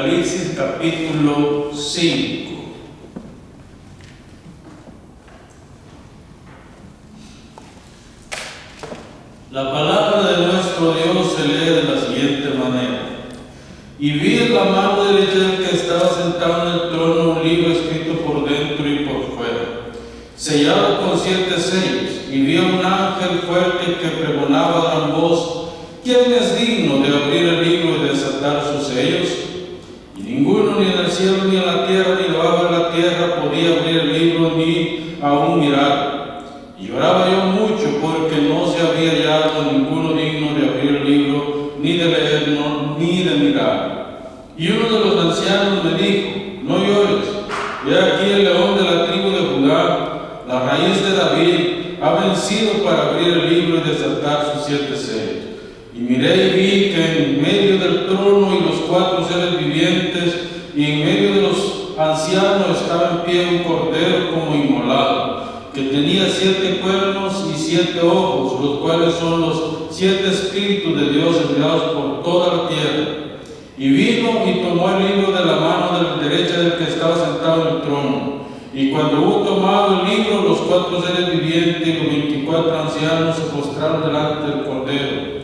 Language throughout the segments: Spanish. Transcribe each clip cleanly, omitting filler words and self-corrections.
Apocalipsis capítulo 5. La palabra de nuestro Dios se lee de la siguiente manera. Y vi en la mano derecha del que estaba sentado en el trono un libro escrito por dentro y por fuera, sellado con 7 sellos. Y vi a un ángel fuerte que pregonaba a gran voz: ¿quién es digno de abrir el libro y desatar sus sellos? Y ninguno, ni en el cielo, ni en la tierra, ni debajo de la tierra, podía abrir el libro ni aún mirar. Y lloraba yo mucho porque no se había hallado ninguno digno de abrir el libro, ni de leerlo, ni de mirar. Y uno de los ancianos me dijo: no llores, he aquí el león de la tribu de Judá, la raíz de David, ha vencido para abrir el libro y desatar sus 7 sellos. Y miré y vi que en medio del trono y los 4 seres vivientes, y en medio de los ancianos, estaba en pie un cordero como inmolado, que tenía 7 cuernos y 7 ojos, los cuales son los 7 espíritus de Dios enviados por toda la tierra. Y vino y tomó el libro de la mano de la derecha del que estaba sentado en el trono. Y cuando hubo tomado el libro, los 4 seres vivientes y los 24 ancianos se postraron delante del cordero.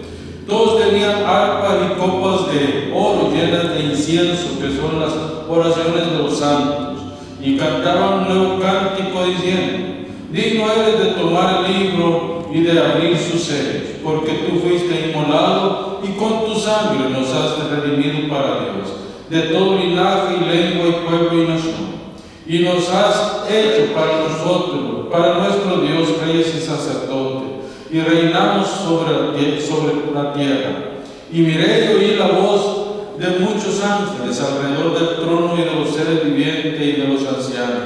Todos tenían arpas y copas de oro llenas de incienso, que son las oraciones de los santos, y cantaban un nuevo cántico diciendo: digno eres de tomar el libro y de abrir sus sellos, porque tú fuiste inmolado y con tu sangre nos has redimido para Dios, de todo linaje y lengua y pueblo y nación. Y nos has hecho para nosotros, para nuestro Dios, reyes y sacerdotes, y reinamos sobre la tierra. Y miré y oí la voz de muchos ángeles alrededor del trono y de los seres vivientes y de los ancianos,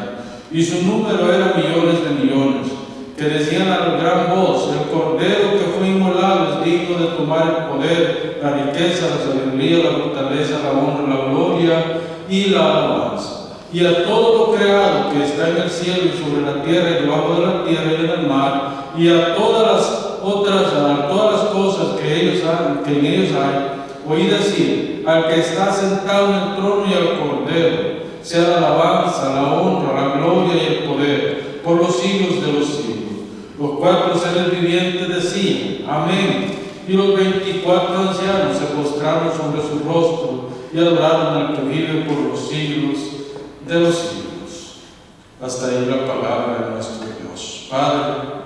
y su número era millones de millones, que decían a gran voz: el cordero que fue inmolado es digno de tomar el poder, la riqueza, la sabiduría, la fortaleza, la honra, la gloria y la alabanza. Y a todo lo creado que está en el cielo y sobre la tierra y debajo de la tierra y en el mar, y a todas las cosas que en ellos hay, oí decir al que está sentado en el trono y al cordero: sea la alabanza, la honra, la gloria y el poder por los siglos de los siglos. Los 4 seres vivientes decían: amén. Y los 24 ancianos se postraron sobre su rostro y adoraron al que vive por los siglos de los siglos. Hasta ahí la palabra de nuestro Dios. Padre,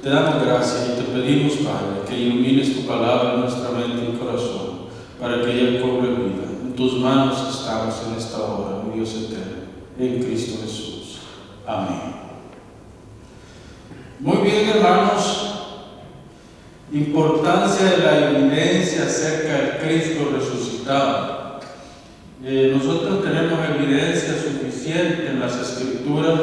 te damos gracias y te pedimos, Padre, que ilumines tu palabra en nuestra mente y corazón, para que ella cobre vida. En tus manos estamos en esta hora, mi Dios eterno, en Cristo Jesús. Amén. Muy bien, hermanos. Importancia de la evidencia acerca del Cristo resucitado. Nosotros tenemos evidencia suficiente en las Escrituras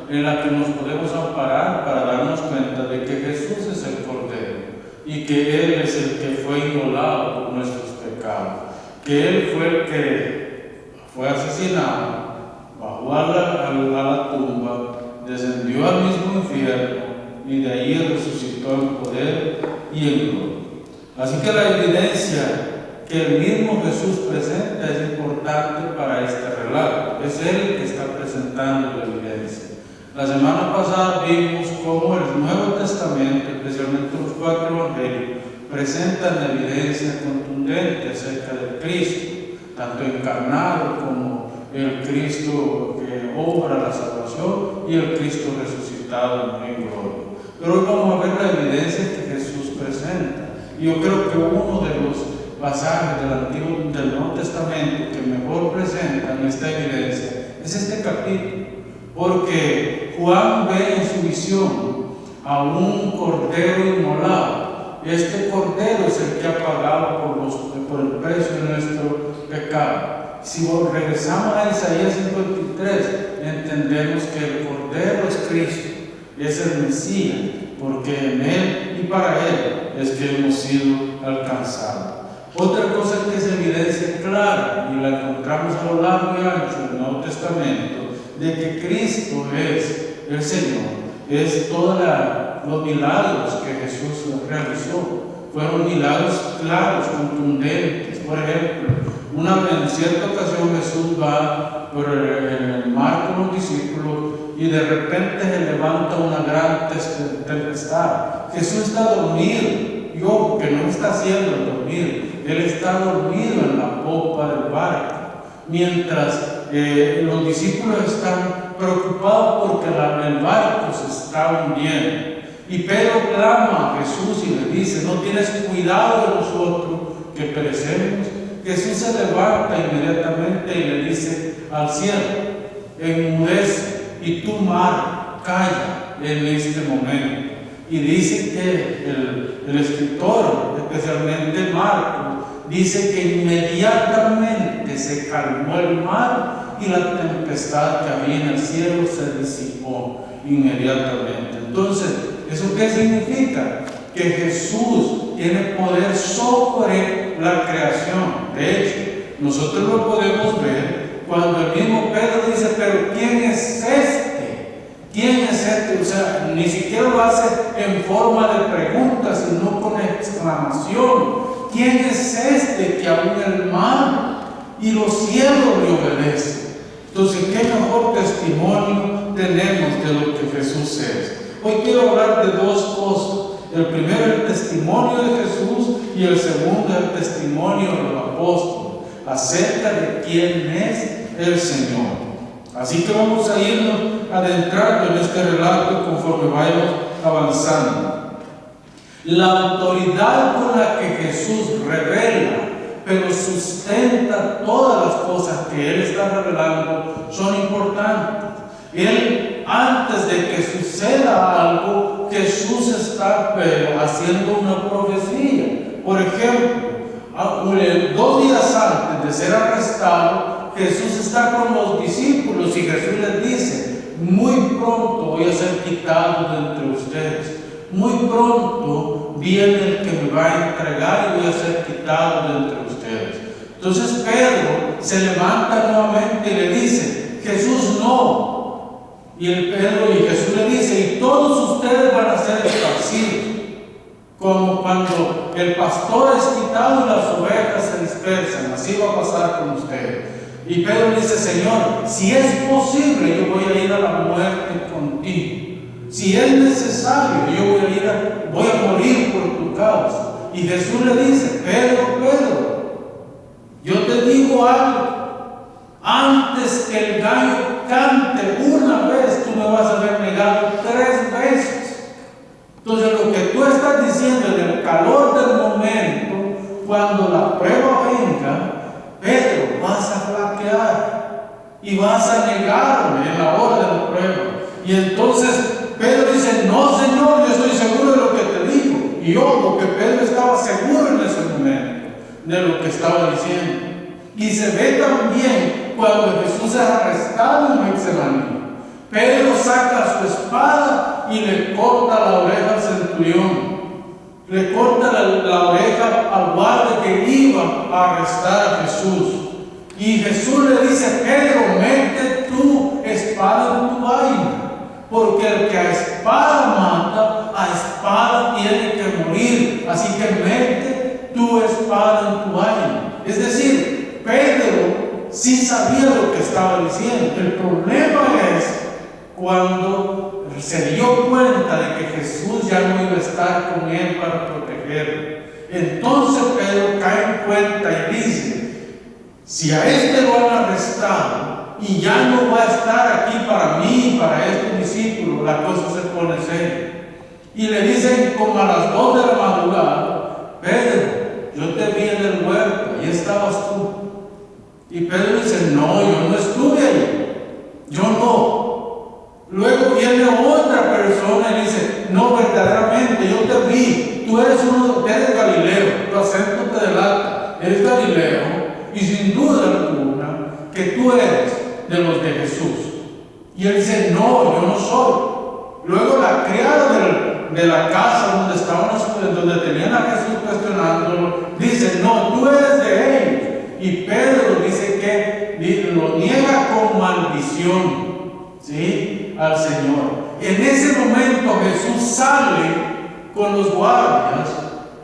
en la que nos podemos amparar para darnos cuenta de que Jesús es el Cordero y que Él es el que fue inmolado por nuestros pecados, que Él fue el que fue asesinado, bajó a la tumba, descendió al mismo infierno y de ahí resucitó en poder y en gloria. Así que la evidencia que el mismo Jesús presenta es importante para este relato. Es Él el que está presentando la evidencia. La semana pasada vimos cómo el Nuevo Testamento, especialmente los 4 evangelios, presentan evidencia contundente acerca del Cristo, tanto encarnado como el Cristo que obra la salvación y el Cristo resucitado en gloria. Pero hoy vamos a ver la evidencia que Jesús presenta. Y yo creo que uno de los pasajes del Nuevo Testamento que mejor presentan esta evidencia es este capítulo, porque Juan ve en su visión a un cordero inmolado. Este cordero es el que ha pagado por el precio de nuestro pecado. Si regresamos a Isaías 53, entendemos que el cordero es Cristo, es el Mesías, porque en Él y para Él es que hemos sido alcanzados. Otra cosa que es evidencia clara, y la encontramos a lo largo y ancho del Nuevo Testamento, de que Cristo es el Señor, es todos los milagros que Jesús realizó. Fueron milagros claros, contundentes. Por ejemplo, En cierta ocasión Jesús va por el mar con los discípulos y de repente se levanta una gran tempestad. Jesús está dormido. Yo, que no está haciendo dormir, Él está dormido en la popa del barco. Mientras los discípulos están preocupados porque el barco se está hundiendo. Y Pedro clama a Jesús y le dice: ¿no tienes cuidado de nosotros que perecemos? Jesús se levanta inmediatamente y le dice al cielo: enmudece, y tu mar calla en este momento. Y dice que el escritor, especialmente Marcos, dice que inmediatamente se calmó el mar y la tempestad que había en el cielo se disipó inmediatamente. Entonces, ¿eso qué significa? Que Jesús tiene poder sobre la creación. De hecho, nosotros lo podemos ver cuando el mismo Pedro dice: pero ¿quién es este? ¿Quién es este? O sea, ni siquiera lo hace en forma de pregunta, sino con exclamación. ¿Quién es este que aún el mar y los cielos le obedecen? Entonces, ¿qué mejor testimonio tenemos de lo que Jesús es? Hoy quiero hablar de dos cosas. El primero, el testimonio de Jesús, y el segundo, el testimonio de los apóstoles acerca de quién es el Señor. Así que vamos a irnos adentrando en este relato conforme vayamos avanzando. La autoridad con la que Jesús revela, pero sustenta todas las cosas que Él está revelando, son importantes. Él, antes de que suceda algo, Jesús está haciendo una profecía. Por ejemplo, 2 días antes de ser arrestado, Jesús está con los discípulos y Jesús les dice: muy pronto voy a ser quitado de entre ustedes. Muy pronto viene el que me va a entregar y voy a ser quitado de entre ustedes. Entonces Pedro se levanta nuevamente y le dice: Jesús, no. Y Jesús le dice: y todos ustedes van a ser esparcidos, como cuando el pastor es quitado y las ovejas se dispersan. Así va a pasar con ustedes. Y Pedro dice: Señor, si es posible, yo voy a ir a la muerte contigo. Si es necesario, yo voy a morir por tu causa. Y Jesús le dice: Pedro, yo te digo algo. Antes que el gallo cante una vez, tú me vas a haber negado 3 veces. Entonces, lo que tú estás diciendo en el calor del momento, cuando la prueba venga, Pedro, vas a flaquear y vas a negarme en la hora de la prueba. Y entonces Pedro dice: no, Señor, yo estoy seguro de lo que te digo. Y ojo, que Pedro estaba seguro en ese momento de lo que estaba diciendo. Y se ve también cuando Jesús es arrestado en Getsemaní. Pedro saca su espada y le corta la oreja al centurión. Le corta la oreja al guardia que iba a arrestar a Jesús. Y Jesús le dice: Pedro, mete tu espada en tu vaina, porque el que a espada mata, a espada tiene que morir. Así que mete tu espada en tu vaina. Es decir, Pedro sí sabía lo que estaba diciendo. El problema es cuando se dio cuenta de que Jesús ya no iba a estar con él para protegerlo. Entonces Pedro cae en cuenta y dice: si a este lo han arrestado y ya no va a estar aquí para mí y para estos discípulos, la cosa se pone seria. Y le dicen como a las 2 de la madrugada: Pedro, yo te vi en el huerto, ahí estabas tú. Y Pedro dice: no, yo no estuve ahí, yo no. Luego viene otra persona y dice: no, verdaderamente, yo te vi, tú eres Galileo, tu acento te delata, eres Galileo, y sin duda alguna que tú eres de los de Jesús. Y él dice: no, yo no soy. Luego la criada de la casa donde tenían a Jesús cuestionándolo, dice: no, tú eres de ellos. Y Pedro dice que lo niega con maldición, ¿sí?, al Señor. En ese momento Jesús sale con los guardias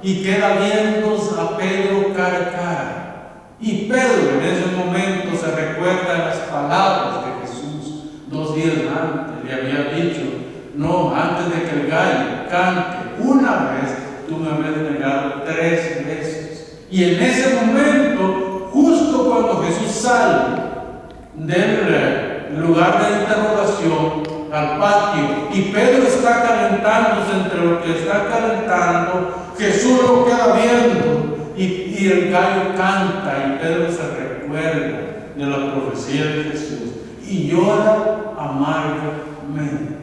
y queda viendo a Pedro cara a cara. Y Pedro en ese momento se recuerda las palabras de Jesús 2 días antes. Le había dicho: no, antes de que el gallo cante una vez, tú me habías negado 3 veces. Y en ese momento, justo cuando Jesús sale del lugar de interrogación al patio y Pedro está calentándose, entre lo que está calentando, Jesús lo queda viendo y el gallo canta y Pedro se recuerda de la profecía de Jesús y llora amargamente.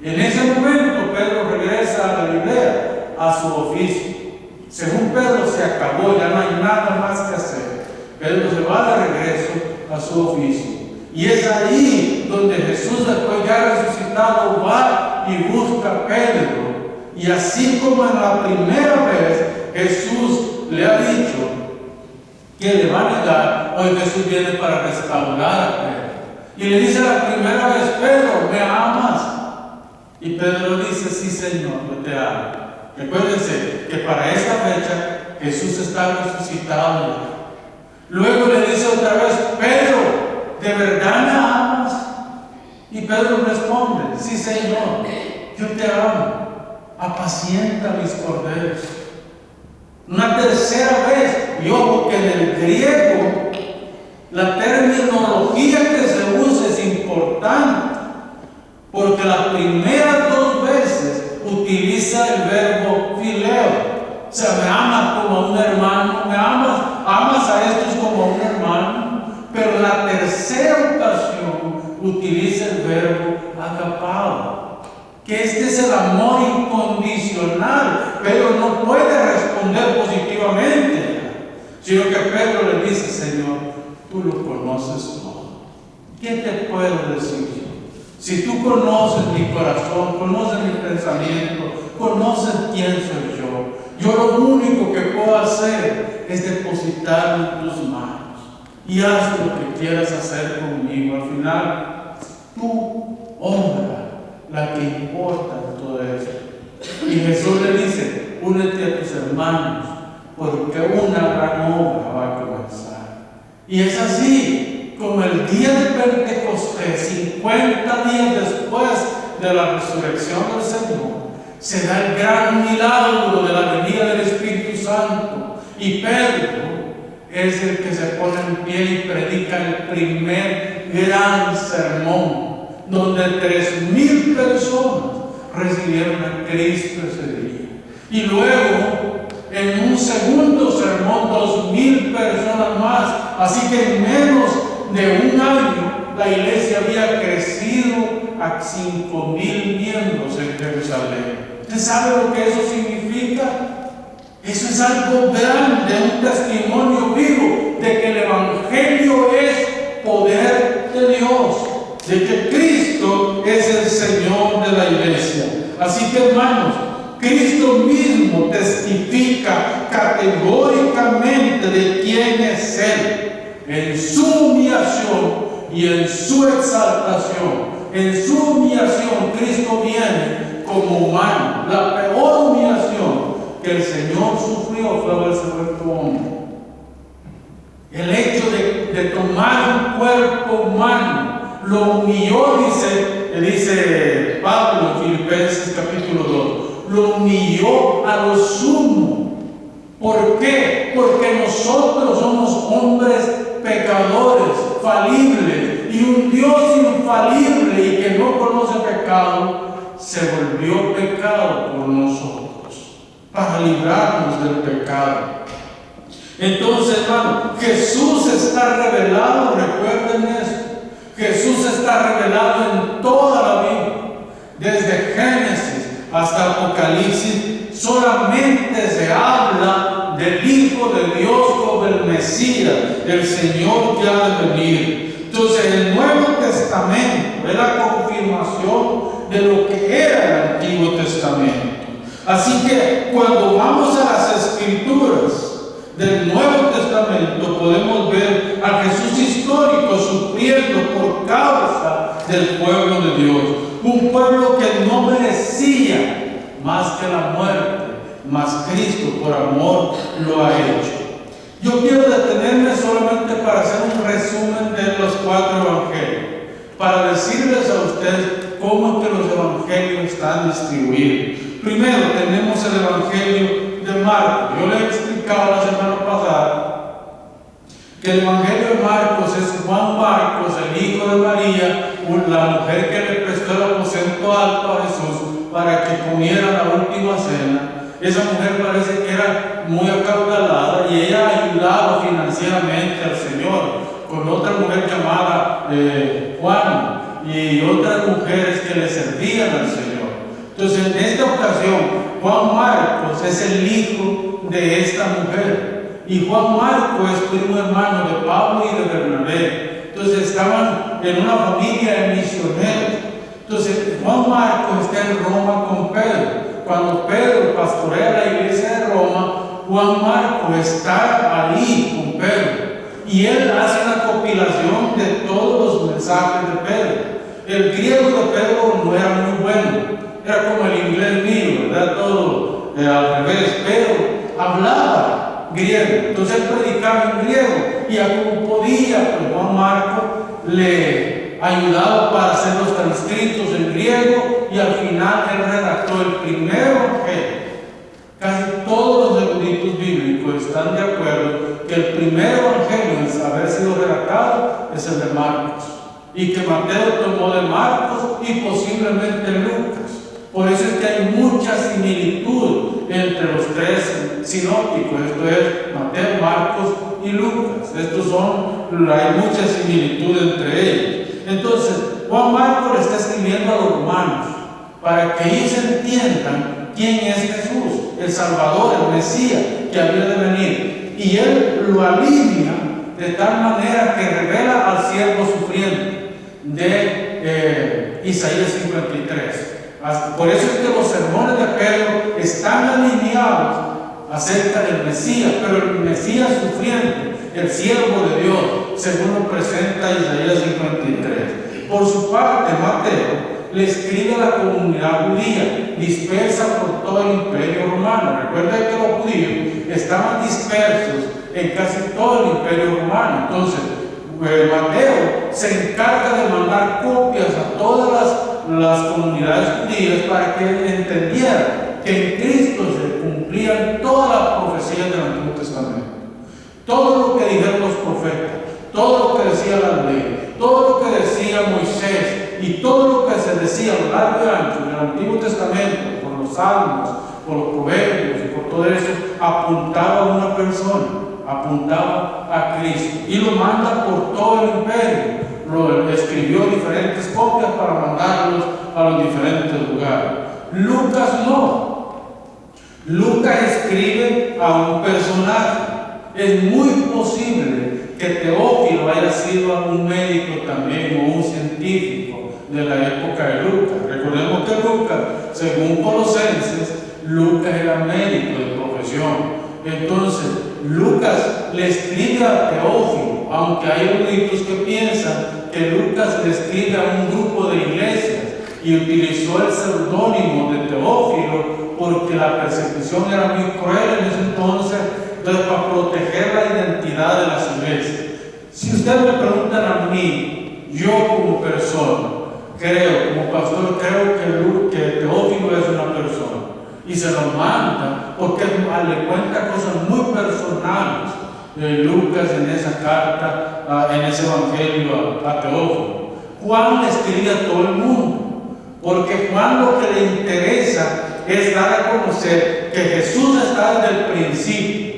En ese momento Pedro regresa a Galilea, a su oficio. Según Pedro se acabó, ya no hay nada más que hacer. Pedro se va de regreso a su oficio. Y es ahí donde Jesús, después ya resucitado, va y busca a Pedro. Y así como en la primera vez Jesús le ha dicho que le va a negar, hoy Jesús viene para restaurar a Pedro. Y le dice la primera vez: Pedro, ¿me amas? Y Pedro dice: sí, Señor, yo te amo. Recuérdense que para esta fecha Jesús está resucitado ya. Luego le dice otra vez: Pedro, ¿de verdad me amas? Y Pedro responde: sí, Señor, yo te amo. Apacienta mis corderos. Una tercera vez, y ojo que en el griego la terminología que se usa es importante, porque las primeras 2 veces utiliza el verbo fileo. O sea, me amas como a un hermano, me amas a estos como a un hermano. Pero en la tercera ocasión utiliza el verbo agapao, que este es el amor incondicional. Pedro no puede responder positivamente, sino que Pedro le dice: Señor, tú lo conoces todo. ¿Qué te puedo decir yo? Si tú conoces mi corazón, conoces mi pensamiento, conoces quién soy yo lo único que puedo hacer es depositarlo en tus manos. Y haz lo que quieras hacer conmigo. Al final, tu honra, la que importa en todo eso. Y Jesús le dice: únete a tus hermanos, porque una gran obra va a comenzar. Y es así como el día de Pentecostés, 50 días después de la resurrección del Señor, se da el gran milagro de la venida del Espíritu Santo. Y Pedro es el que se pone en pie y predica el primer gran sermón, donde 3,000 personas recibieron a Cristo ese día. Y luego, en un segundo sermón, 2,000 personas más. Así que en menos de un año, la iglesia había crecido a 5,000 miembros en Jerusalén. ¿Usted sabe lo que eso significa? Eso es algo grande, un testimonio vivo de que el Evangelio es poder de Dios, de que Cristo es el Señor de la iglesia. Así que, hermanos, Cristo mismo testifica categóricamente de quién es Él, en su humillación y en su exaltación. En su humillación, Cristo viene como humano. La peor humillación que el Señor sufrió fue haberse vuelto hombre. El hecho de tomar un cuerpo humano lo humilló, dice Pablo en Filipenses capítulo 2, lo humilló a lo sumo. ¿Por qué? Porque nosotros somos hombres pecadores, falibles, y un Dios infalible y que no conoce pecado se volvió pecado por nosotros para librarnos del pecado. Entonces, hermano, Jesús está revelado, recuerden esto. Jesús está revelado en toda la Biblia, desde Génesis hasta Apocalipsis. Solamente se habla del Hijo de Dios como el Mesías, el Señor que ha de venir. Entonces, el Nuevo Testamento es la confirmación de lo que era el Antiguo Testamento. Así que cuando vamos a las Escrituras del Nuevo Testamento, podemos ver a Jesús histórico sufriendo por causa del pueblo de Dios. Un pueblo que no merecía más que la muerte, mas Cristo por amor lo ha hecho. Yo quiero detenerme solamente para 4 evangelios para decirles a ustedes cómo es que los evangelios están distribuidos. Primero tenemos el evangelio de Marcos. Yo le he explicado la semana pasada que el evangelio de Marcos es Juan Marcos, el hijo de María, la mujer que le prestó el aposento alto a Jesús para que comiera la última cena. Esa mujer parece que era muy acaudalada y ella ayudaba financieramente al Señor con otra mujer llamada Juan y otras mujeres que le servían al Señor. Entonces, en esta ocasión, Juan Marcos es el hijo de esta mujer y Juan Marcos es primo hermano de Pablo y de Bernabé. Entonces, estaban en una familia de misioneros. Entonces, Juan Marcos está en Roma con Pedro. Cuando Pedro pastorea la iglesia de Roma, Juan Marcos está ahí con Pedro. Y él hace una compilación de todos los mensajes de Pedro. El griego de Pedro no era muy bueno, era como el inglés mío, ¿verdad? Todo al revés. Pedro hablaba griego, entonces él predicaba en griego y a como podía, pues Juan Marcos le ayudaba para hacer los transcritos en griego y al final él redactó el primer evangelio. Casi todos los eruditos bíblicos están de acuerdo que el primer evangelio en haber sido redactado es el de Marcos y que Mateo tomó de Marcos y posiblemente Lucas. Por eso es que hay mucha similitud entre los tres sinópticos, esto es Mateo, Marcos y Lucas. Hay mucha similitud entre ellos. Entonces, Juan Marcos le está escribiendo a los romanos para que ellos entiendan quién es Jesús, el Salvador, el Mesías que había de venir. Y él lo alinea de tal manera que revela al siervo sufriente de Isaías 53. Por eso es que los sermones de Pedro están alineados acerca del Mesías, pero el Mesías sufriente, el siervo de Dios, según lo presenta Isaías 53. Por su parte, Mateo le escribe a la comunidad judía dispersa por todo el imperio romano. Recuerda que los judíos estaban dispersos en casi todo el imperio romano. Entonces, Mateo se encarga de mandar copias a todas las comunidades judías para que entendieran que en Cristo se cumplían todas las profecías del Antiguo Testamento. Todo lo que dijeron los profetas, todo lo que decía la ley, todo lo que decía Moisés y todo lo que se decía a lo largo y ancho del Antiguo Testamento, por los salmos, por los proverbios y por todo eso, apuntaba a una persona, apuntaba a Cristo y lo manda por todo el imperio. Lo escribió diferentes copias para mandarlos a los diferentes lugares. Lucas no. Lucas escribe a un personaje. Es muy posible que Teófilo haya sido un médico también o un científico de la época de Lucas. Recordemos que Lucas, según Colosenses, Lucas era médico de profesión. Entonces, Lucas le escribe a Teófilo, aunque hay eruditos que piensan que Lucas le escribe a un grupo de iglesias y utilizó el seudónimo de Teófilo porque la persecución era muy cruel en ese entonces, para proteger la identidad de las iglesias. Si ustedes me preguntan a mí, yo como persona, como pastor, creo que Teófilo es una persona y se lo manda porque le cuenta cosas muy personales. Lucas en esa carta, en ese evangelio a Teófilo. Juan le escribe a todo el mundo, porque Juan lo que le interesa es dar a conocer que Jesús está desde el principio,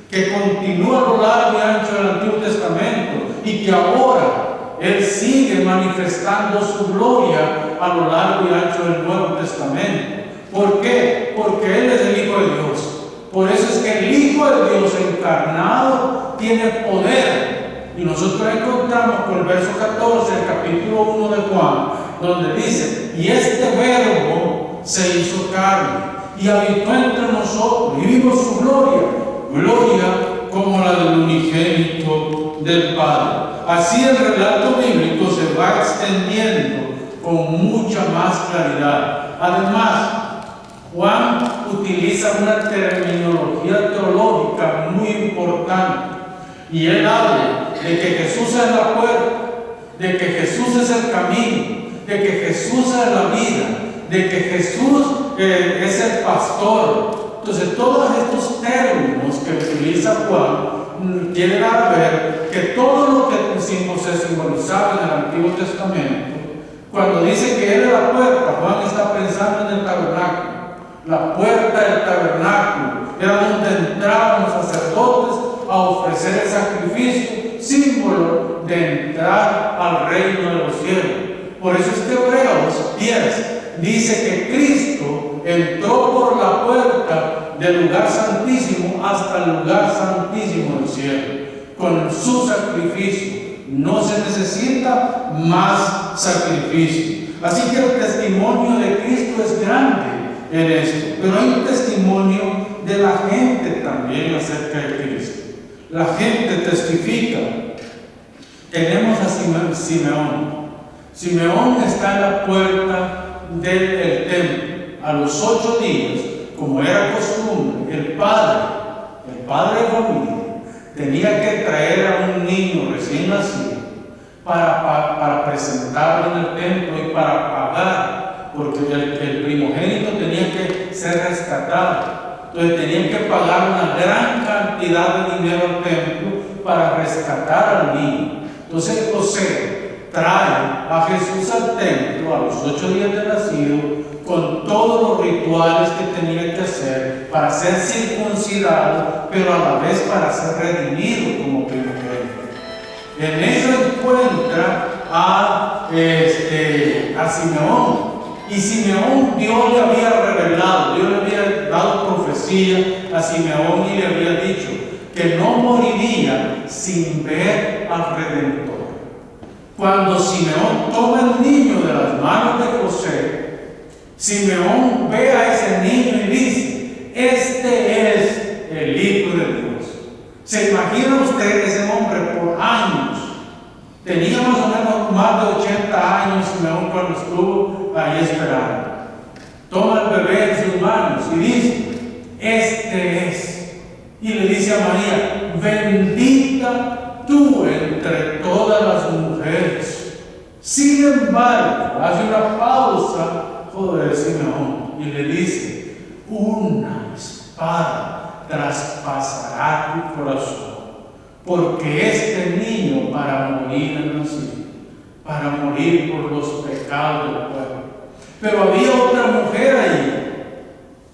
que continúa a lo largo y ancho del Antiguo Testamento y que ahora Él sigue manifestando su gloria a lo largo y ancho del Nuevo Testamento. ¿Por qué? Porque Él es el Hijo de Dios. Por eso es que el Hijo de Dios encarnado tiene poder. Y nosotros encontramos por el verso 14 del capítulo 1 de Juan, donde dice: y este verbo se hizo carne y habitó entre nosotros y vimos su gloria como la del unigénito del Padre. Así el relato bíblico se va extendiendo con mucha más claridad. Además, Juan utiliza una terminología teológica muy importante y él habla de que Jesús es la puerta de que Jesús es el camino, de que Jesús es la vida, de que Jesús es el pastor. Entonces, todos estos términos que utiliza Juan quieren dar a ver que todo lo que se simbolizaba en el Antiguo Testamento, cuando dice que Él es la puerta, Juan está pensando en el tabernáculo. La puerta del tabernáculo era donde entraban los sacerdotes a ofrecer el sacrificio, símbolo de entrar al reino de los cielos. Por eso es que Hebreos 10 dice que Cristo entró por la puerta del lugar santísimo hasta el lugar santísimo del cielo, con su sacrificio. No se necesita más sacrificio. Así que el testimonio de Cristo es grande en esto, pero hay un testimonio de la gente también acerca de Cristo. La gente testifica. Tenemos a Simeón. Simeón está en la puerta del templo. A los 8 días, como era costumbre, el padre de familia, tenía que traer a un niño recién nacido para presentarlo en el templo y para pagar, porque el primogénito tenía que ser rescatado. Entonces tenían que pagar una gran cantidad de dinero al templo para rescatar al niño. Entonces José trae a Jesús al templo a los 8 días de nacido, con todos los rituales que tenía que hacer para ser circuncidado, pero a la vez para ser redimido como primogénito. En eso encuentra a Simeón. Y Simeón, Dios le había revelado, Dios le había dado profecía a Simeón y le había dicho que no moriría sin ver al Redentor. Cuando Simeón toma el niño de las manos de José, Simeón ve a ese niño y dice: este es el Hijo de Dios. ¿Se imagina usted ese hombre por años? Tenía más o menos más de 80 años Simeón cuando estuvo ahí esperando. Toma el bebé en sus manos y dice: este es. Y le dice a María: bendita tú entre todas las mujeres. Sin embargo, hace una pausa de Simeón y le dice: una espada traspasará tu corazón, porque este niño para morir ha nacido, para morir por los pecados del pueblo. Pero había otra mujer ahí,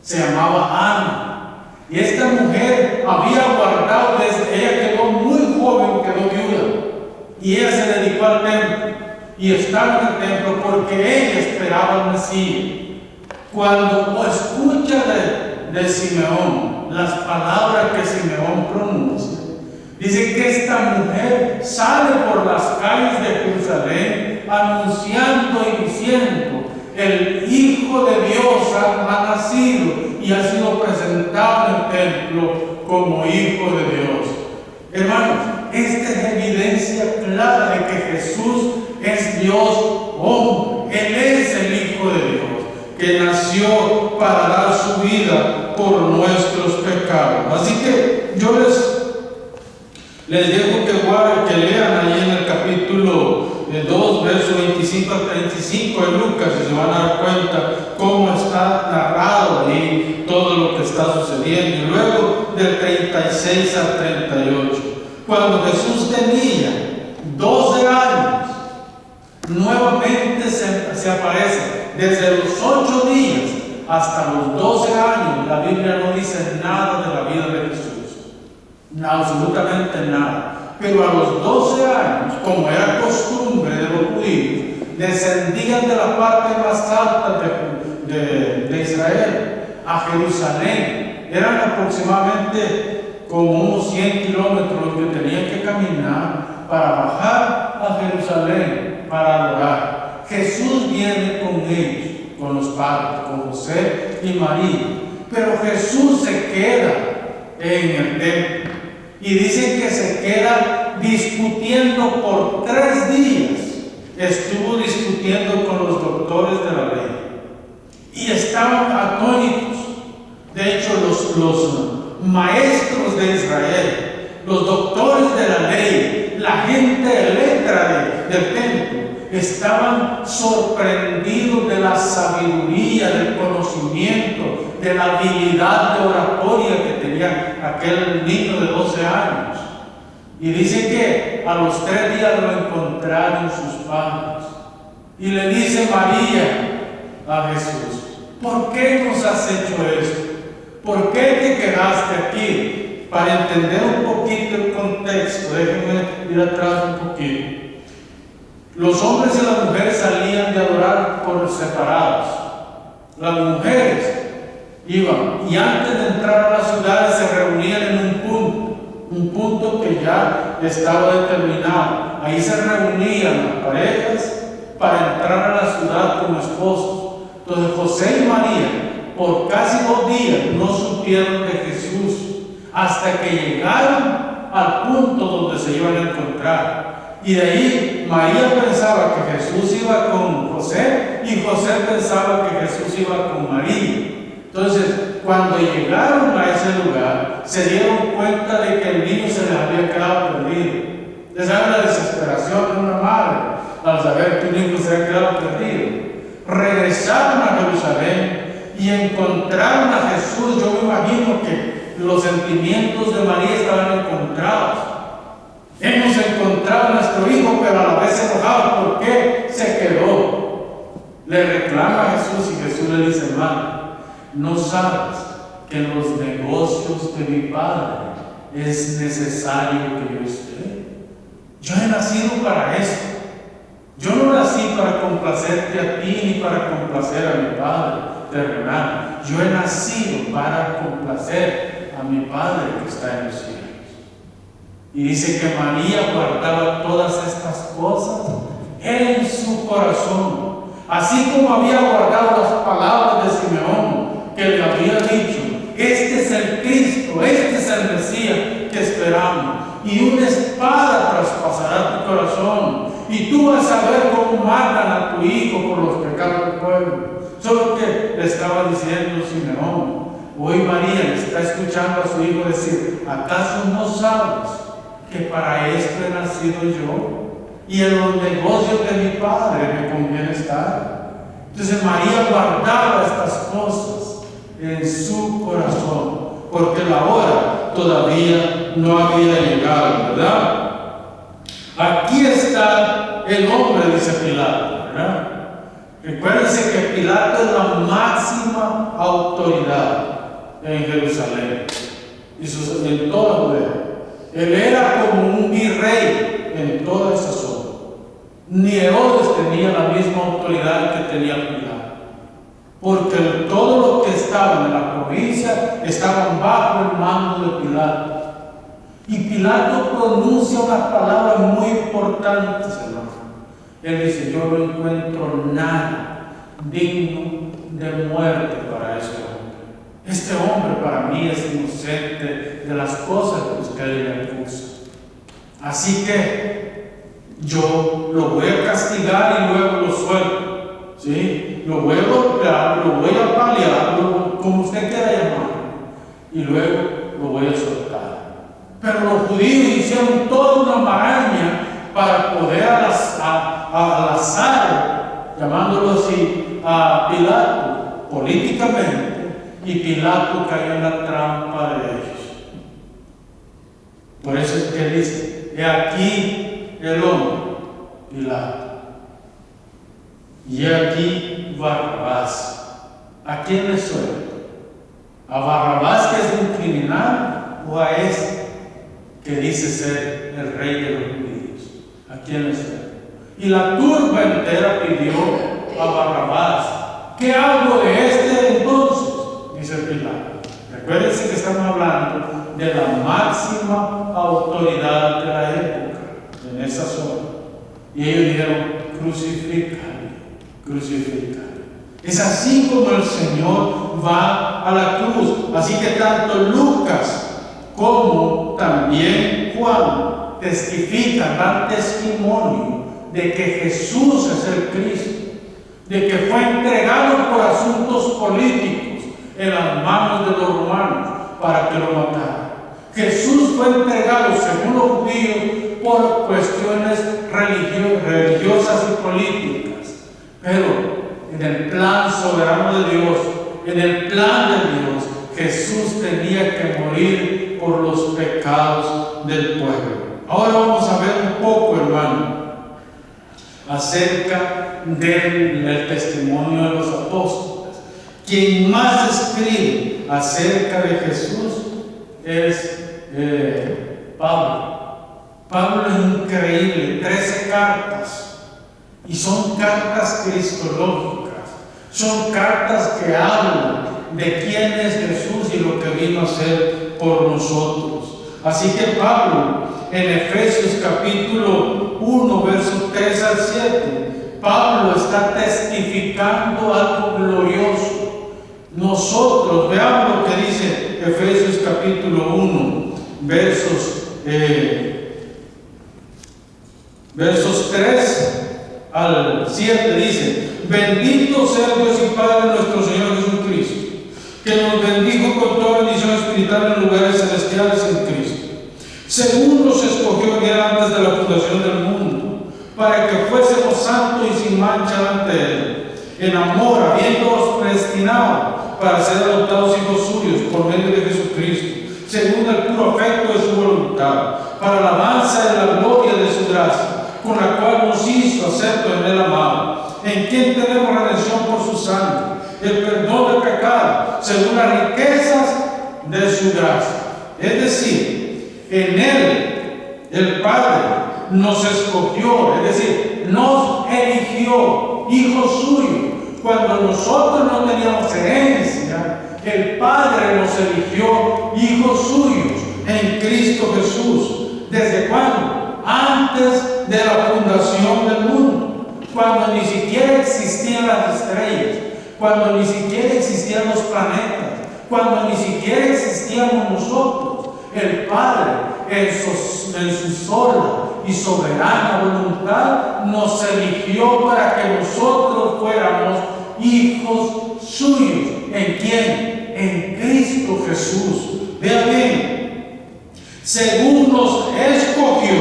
se llamaba Ana, y esta mujer había guardado ella quedó muy joven, quedó viuda, y ella se dedicó al templo y estaba en el templo porque ella esperaba al Mesías. Cuando escucha de Simeón las palabras que Simeón pronuncia, dice que esta mujer sale por las calles de Jerusalén anunciando y diciendo: el Hijo de Dios ha nacido y ha sido presentado en el templo como Hijo de Dios. Hermanos, esta es evidencia clara de que Jesús es Dios hombre. Él es el Hijo de Dios, que nació para dar su vida por nuestros pecados. Así que yo les dejo que lean ahí en el capítulo 2, verso 25 al 35 de Lucas, y se van a dar cuenta cómo está narrado ahí todo lo que está sucediendo. Y luego del 36 al 38, cuando Jesús tenía 12 años, nuevamente se aparece. Desde los 8 días hasta los 12 años, la Biblia no dice nada de la vida de Jesús, absolutamente nada. Pero a los 12 años, como era costumbre de los judíos, descendían de la parte más alta de Israel a Jerusalén. Eran aproximadamente como unos 100 kilómetros que tenían que caminar para bajar a Jerusalén para adorar. Jesús viene con ellos, con los padres, con José y María. Pero Jesús se queda en el templo. Y dicen que se queda discutiendo por 3 días. Estuvo discutiendo con los doctores de la ley. Y estaban atónitos. De hecho, los maestros de Israel, los doctores de la ley, la gente electa letra del templo, estaban sorprendidos de la sabiduría, del conocimiento, de la habilidad de oratoria que tenía aquel niño de 12 años. Y dice que a los 3 días lo encontraron sus padres. Y le dice María a Jesús: ¿por qué nos has hecho esto? ¿Por qué te quedaste aquí? Para entender un poquito el contexto, déjenme ir atrás un poquito. Los hombres y las mujeres salían de adorar por separados. Las mujeres iban y antes de entrar a las ciudades se reunían en un punto que ya estaba determinado. Ahí se reunían las parejas para entrar a la ciudad como esposos. Entonces José y María por casi 2 días no supieron de Jesús hasta que llegaron al punto donde se iban a encontrar. Y de ahí María pensaba que Jesús iba con José y José pensaba que Jesús iba con María. Entonces, cuando llegaron a ese lugar, se dieron cuenta de que el niño se les había quedado perdido. Les sabe la desesperación de una madre al saber que un hijo se había quedado perdido. Regresaron a Jerusalén y encontraron a Jesús. Yo me imagino que los sentimientos de María estaban encontrados. Hemos encontrado a nuestro hijo, pero a la vez enojado. ¿Por qué se quedó? Le reclama a Jesús y Jesús le dice: hermano, ¿no sabes que en los negocios de mi Padre es necesario que yo esté? Yo he nacido para esto. Yo no nací para complacerte a ti ni para complacer a mi Padre terrenal. Yo he nacido para complacer a mi Padre que está en los cielos. Y dice que María guardaba todas estas cosas en su corazón, así como había guardado las palabras de Simeón, que le había dicho: este es el Cristo, este es el Mesías que esperamos, y una espada traspasará tu corazón, y tú vas a ver cómo matan a tu hijo por los pecados del pueblo. Solo que le estaba diciendo Simeón. Hoy María le está escuchando a su hijo decir: ¿acaso no sabes que para esto he nacido yo? Y en los negocios de mi Padre me conviene estar. Entonces María guardaba estas cosas en su corazón, porque la hora todavía no había llegado, ¿verdad? Aquí está el hombre, dice Pilato, ¿verdad? Recuérdense que Pilato es la máxima autoridad en Jerusalén y en toda Judea. Él era como un virrey en toda esa zona. Ni Herodes tenía la misma autoridad que tenía Pilato, porque todos los que estaban en la provincia estaban bajo el mando de Pilato. Y Pilato pronuncia unas palabras muy importantes, hermano. Él dice: yo no encuentro nada digno de muerte para este hombre. Este hombre para mí es inocente de las cosas que usted le acusa. Así que yo lo voy a castigar y luego lo suelto. ¿Sí? Lo voy a golpear, lo voy a paliar, como usted quiera llamar, y luego lo voy a soltar. Pero los judíos hicieron toda una maraña para poder alazar, llamándolo así, a Pilato políticamente, y Pilato cayó en la trampa de ellos. Por eso es que dice: he aquí el hombre, Pilato, y he aquí Barrabás. ¿A quién le suena? ¿A Barrabás, que es un criminal, o a este que dice ser el rey de los judíos? ¿A quién le suena? Y la turba entera pidió a Barrabás. ¿Qué hago de este entonces? Dice Pilato. Recuérdense que estamos hablando de la máxima autoridad de la época en esa zona. Y ellos dijeron: crucifícale, crucifícale. Es así como el Señor va a la cruz. Así que tanto Lucas como también Juan testifican, dan testimonio de que Jesús es el Cristo, de que fue entregado por asuntos políticos en las manos de los romanos para que lo mataran. Jesús fue entregado, según los judíos, por cuestiones religiosas religiosas y políticas, pero en el plan soberano de Dios, en el plan de Dios, Jesús tenía que morir por los pecados del pueblo. Ahora vamos a ver un poco, hermano, acerca del testimonio de los apóstoles. Quien más escribe acerca de Jesús es Pablo. Pablo es increíble, 13 cartas, y son cartas cristológicas, son cartas que hablan de quién es Jesús y lo que vino a hacer por nosotros. Así que Pablo, en Efesios capítulo 1, versos 3 al 7, Pablo está testificando algo glorioso. Nosotros, veamos lo que dice Efesios capítulo 1, versos 3 al 7, dice: bendito sea Dios y Padre de nuestro Señor Jesucristo, que nos bendijo con toda bendición espiritual en lugares celestiales en Cristo, según nos escogió ya antes de la fundación del mundo, para que fuésemos santos y sin mancha ante Él, en amor, habiéndonos predestinado para ser adoptados hijos suyos por medio de Jesucristo, según el puro afecto de su voluntad, para la alabanza de la gloria de su gracia, con la cual nos hizo acepto en el amado, en quien tenemos redención por su sangre, el perdón de pecado, según las riquezas de su gracia. Es decir, en Él, el Padre, nos escogió, es decir, nos eligió, hijos suyos. Cuando nosotros no teníamos herencia, el Padre nos eligió, hijos suyos, en Cristo Jesús. ¿Desde cuándo? Antes de la fundación del mundo, cuando ni siquiera existían las estrellas, cuando ni siquiera existían los planetas, cuando ni siquiera existíamos nosotros. El Padre, en su sola y soberana voluntad, nos eligió para que nosotros fuéramos hijos suyos. ¿En quién? En Cristo Jesús. Vea bien, según nos escogió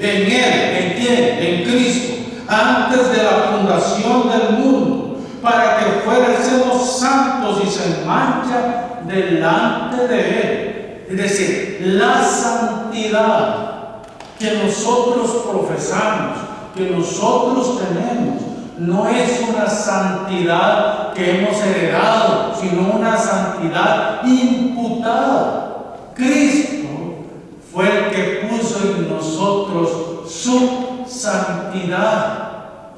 en Él, ¿en quién? En Cristo, antes de la fundación del mundo, para que fuésemos santos y sin mancha delante de Él. Es decir, la santidad que nosotros profesamos, que nosotros tenemos, no es una santidad que hemos heredado, sino una santidad imputada. Cristo fue el que puso en nosotros su santidad.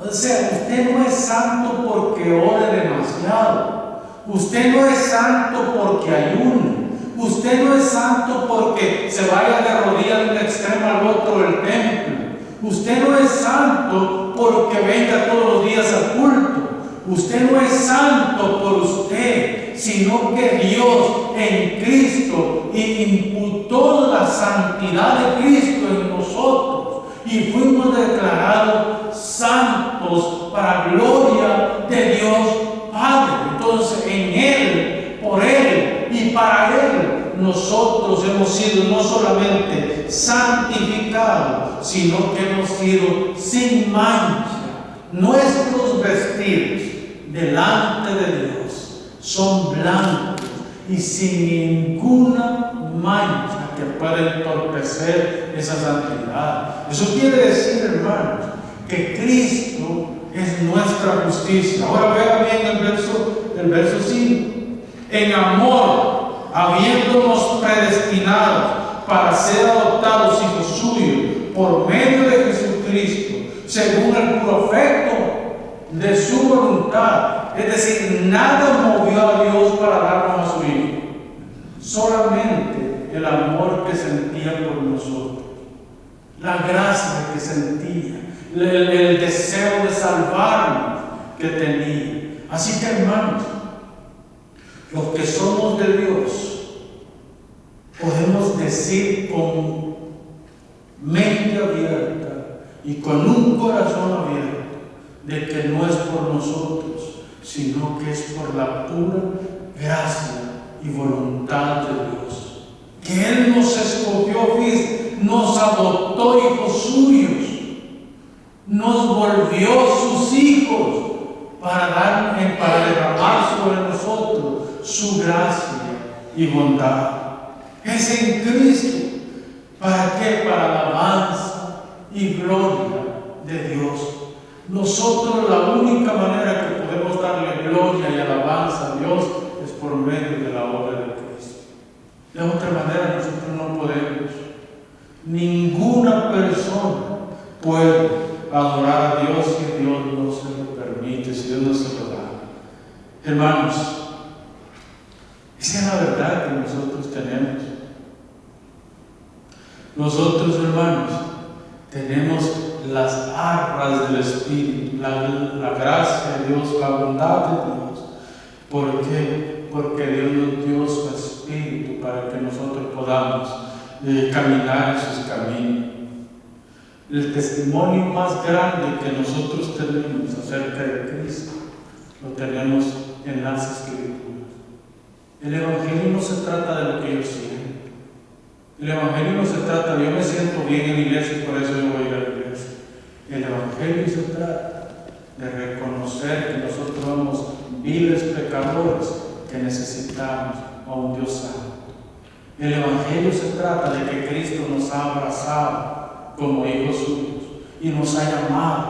O sea, usted no es santo porque ore demasiado. Usted no es santo porque ayune. Usted no es santo porque se vaya de rodillas de un extremo al otro del templo. Usted no es santo porque venga todos los días al culto. Usted no es santo por usted, sino que Dios en Cristo imputó la santidad de Cristo en nosotros y fuimos declarados santos para gloria de Dios Padre. Entonces, en Él, por Él y para Él, nosotros hemos sido no solamente santificados, sino que hemos sido sin mancha. Nuestros vestidos delante de Dios son blancos y sin ninguna mancha que pueda entorpecer esa santidad. Eso quiere decir, hermanos, que Cristo es nuestra justicia. Ahora vea bien el verso 5. En amor, habiéndonos predestinados para ser adoptados hijos suyos por medio de Jesucristo, según el puro afecto de su voluntad. Es decir, nada movió a Dios para darnos a su Hijo, solamente el amor que sentía por nosotros, la gracia que sentía, el deseo de salvarnos que tenía. Así que, hermanos, los que somos de Dios podemos decir con mente abierta y con un corazón abierto de que no es por nosotros, sino que es por la pura gracia y voluntad de Dios. Que Él nos escogió, nos adoptó hijos suyos. nos volvió sus hijos para derramar sobre nosotros su gracia y bondad. Es en Cristo. ¿Para qué? Para la alabanza y gloria de Dios. Nosotros la única manera que podemos darle gloria y alabanza a Dios es por medio de la obra de Cristo. De otra manera nosotros no podemos. Ninguna persona puede adorar a Dios si Dios no se lo permite, si Dios no se lo da. Hermanos, esa es la verdad que nosotros tenemos. Nosotros, hermanos, tenemos las arras del Espíritu, la gracia de Dios, la bondad de Dios. ¿Por qué? Porque Dios nos dio su Espíritu para que nosotros podamos caminar en sus caminos. El testimonio más grande que nosotros tenemos acerca de Cristo lo tenemos en las Escrituras. El Evangelio no se trata de lo que yo siento. El Evangelio no se trata de yo me siento bien en la iglesia y por eso yo voy a ir a la iglesia. El Evangelio se trata de reconocer que nosotros somos viles pecadores que necesitamos a un Dios santo. El Evangelio se trata de que Cristo nos ha abrazado como hijos suyos y nos ha llamado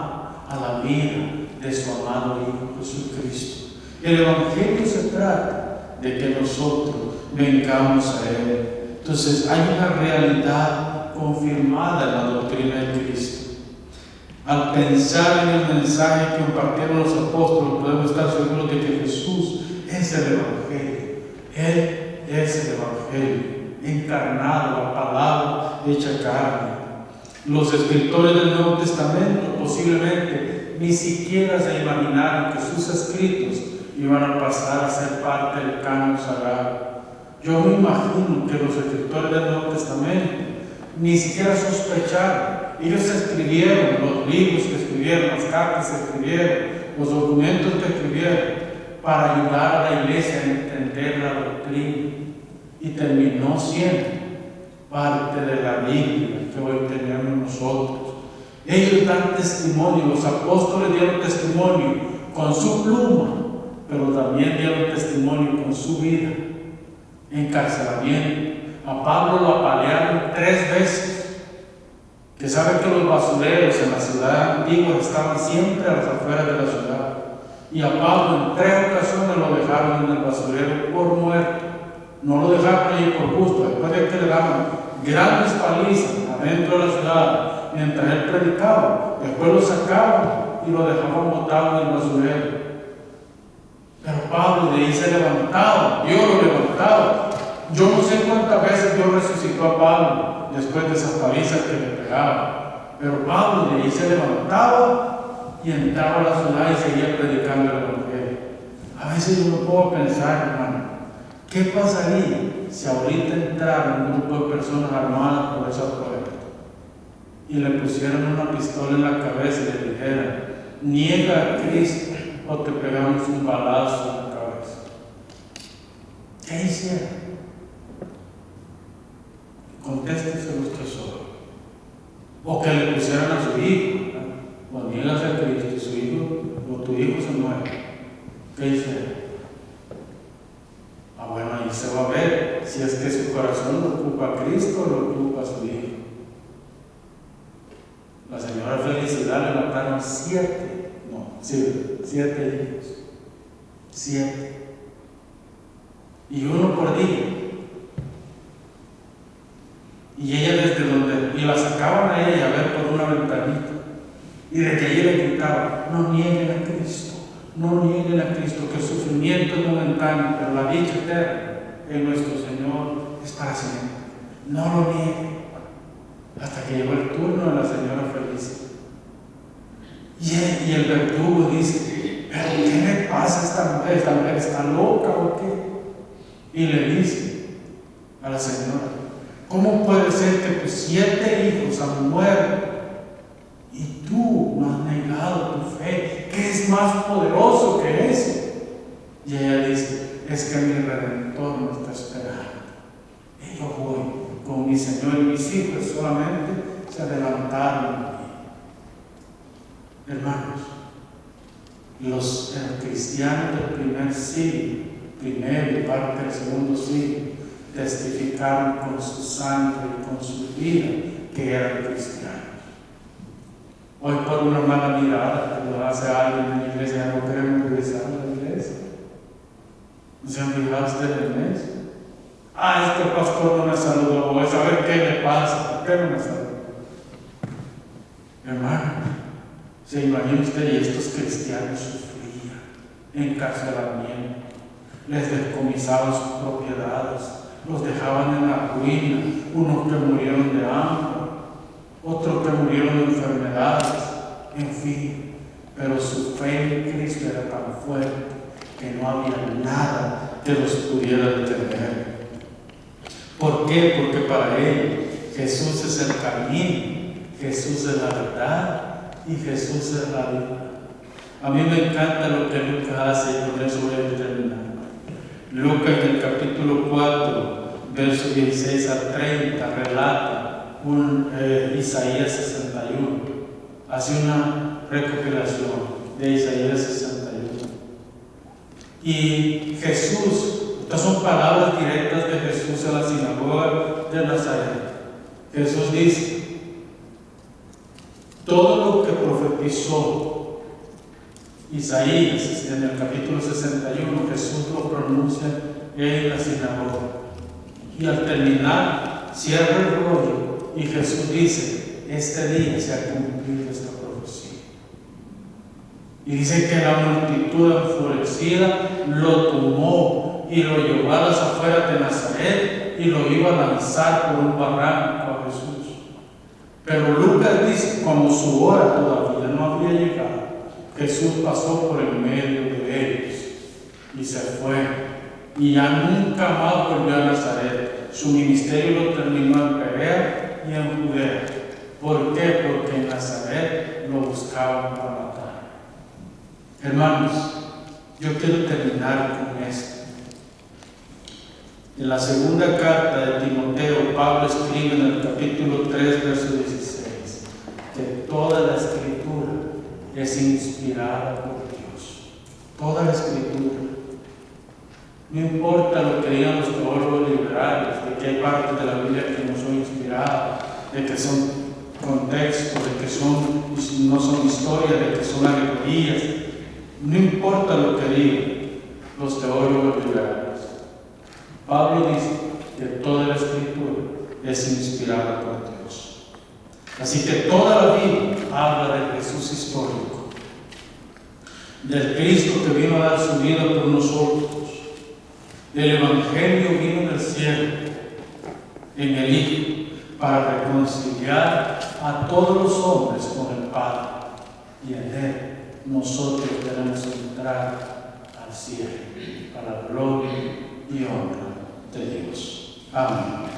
a la vida de su amado Hijo Jesucristo. El Evangelio se trata de que nosotros vengamos a Él. Entonces hay una realidad confirmada en la doctrina de Cristo. Al pensar en el mensaje que compartieron los apóstoles, podemos estar seguros de que Jesús es el Evangelio. Él es el Evangelio encarnado, la palabra hecha carne. Los escritores del Nuevo Testamento posiblemente ni siquiera se imaginaron que sus escritos iban a pasar a ser parte del canon sagrado. Yo me imagino que los escritores del Nuevo Testamento ni siquiera sospecharon. Ellos escribieron los libros que escribieron, las cartas que escribieron, los documentos que escribieron para ayudar a la iglesia a entender la doctrina. Y terminó siendo parte de la Biblia que hoy tenemos nosotros. Ellos dan testimonio, los apóstoles dieron testimonio con su pluma, pero también dieron testimonio con su vida. Encarcelamiento. A Pablo lo apalearon 3 veces. Que saben que los basureros en la ciudad antigua estaban siempre a las afueras de la ciudad. Y a Pablo en 3 ocasiones lo dejaron en el basurero por muerto. No lo dejaron allí por gusto. Después de que le daban grandes palizas adentro de la ciudad mientras él predicaba, después lo sacaban y lo dejaban botado en el basurero. Pero Pablo de ahí se levantaba, Dios lo levantaba. Yo no sé cuántas veces Dios resucitó a Pablo después de esas palizas que le pegaba. Pero Pablo de ahí se levantaba y entraba a la ciudad y seguía predicando el Evangelio. A veces yo me puedo pensar, hermano, ¿qué pasaría si ahorita entrara un grupo de personas armadas por esa puerta y le pusieran una pistola en la cabeza y le dijeran, niega a Cristo o te pegamos un balazo en la cabeza? ¿Qué hiciera? Contéstese usted solo. O que le pusieran a su hijo, o niegas a Cristo y su hijo, o tu hijo se muere. ¿Qué hiciera? Bueno, ahí se va a ver si es que su corazón lo ocupa a Cristo o lo ocupa a su hijo. La señora Felicidad le mataron 7 hijos. 7. Y uno por día. Y ella y la sacaban a ella a ver por una ventanita. Y desde allí le gritaban, no nieguen a Cristo. No nieguen a Cristo, que el sufrimiento es momentáneo, pero la dicha eterna en nuestro Señor es para siempre. No lo nieguen. Hasta que llegó el turno de la señora Felicia. Y el verdugo dice, ¿pero qué le pasa a esta mujer? ¿Esta mujer está loca o qué? Y le dice a la señora, ¿cómo puede ser que tus 7 hijos han muerto y tú no has negado tu fe? ¿Qué es más poderoso que eso? Y ella dice, es que mi Redentor me está esperando. Y yo voy con mi Señor y mis hijos solamente se levantaron. Hermanos, los cristianos del primer siglo, primero y parte del segundo siglo, testificaron con su sangre y con su vida que eran cristianos. Hoy por una mala mirada que lo hace alguien en la iglesia, no queremos regresar a la iglesia. ¿No se han fijado ustedes en eso? Ah, este pastor no me saludó, voy a saber qué le pasa, ¿por qué no me saludó? Hermano, se imagina usted, y estos cristianos sufrían encarcelamiento, les descomisaban sus propiedades, los dejaban en la ruina, unos que murieron de hambre, otros que murieron de enfermedades, en fin, pero su fe en Cristo era tan fuerte que no había nada que los pudiera detener. ¿Por qué? Porque para ellos Jesús es el camino, Jesús es la verdad y Jesús es la vida. A mí me encanta lo que Lucas hace y con eso voy a terminar. Lucas en el capítulo 4, versos 16 a 30, relata Isaías 61. Hace una recopilación de Isaías 61. Y Jesús, estas son palabras directas de Jesús en la sinagoga de Nazaret. Jesús dice: todo lo que profetizó Isaías en el capítulo 61, Jesús lo pronuncia en la sinagoga. Y al terminar, cierra el rollo y Jesús dice: este día se ha cumplido esta profecía. Y dice que la multitud enfurecida lo tomó y lo llevó a las afueras de Nazaret y lo iba a lanzar por un barranco a Jesús. Pero Lucas dice, como su hora todavía no había llegado, Jesús pasó por el medio de ellos y se fue. Y ya nunca más volvió a Nazaret. Su ministerio lo terminó en Perea y en Judea. ¿Por qué? Porque en Nazaret lo buscaban para matar. Hermanos, yo quiero terminar con esto. En la segunda carta de Timoteo, Pablo escribe en el capítulo 3, verso 16, que toda la escritura es inspirada por Dios. Toda la escritura. No importa lo que digan los teólogos liberales, de que hay partes de la Biblia que no son inspiradas, de que son contextos, de que no son historias, de que son alegorías. No importa lo que digan los teólogos liberales. Pablo dice que toda la escritura es inspirada por Dios. Así que toda la Biblia habla del Jesús histórico, del Cristo que vino a dar su vida por nosotros, del Evangelio vino del cielo en el Hijo para reconciliar a todos los hombres con el Padre, y en Él nosotros debemos entrar al cielo para la gloria y honra de Dios. Amén.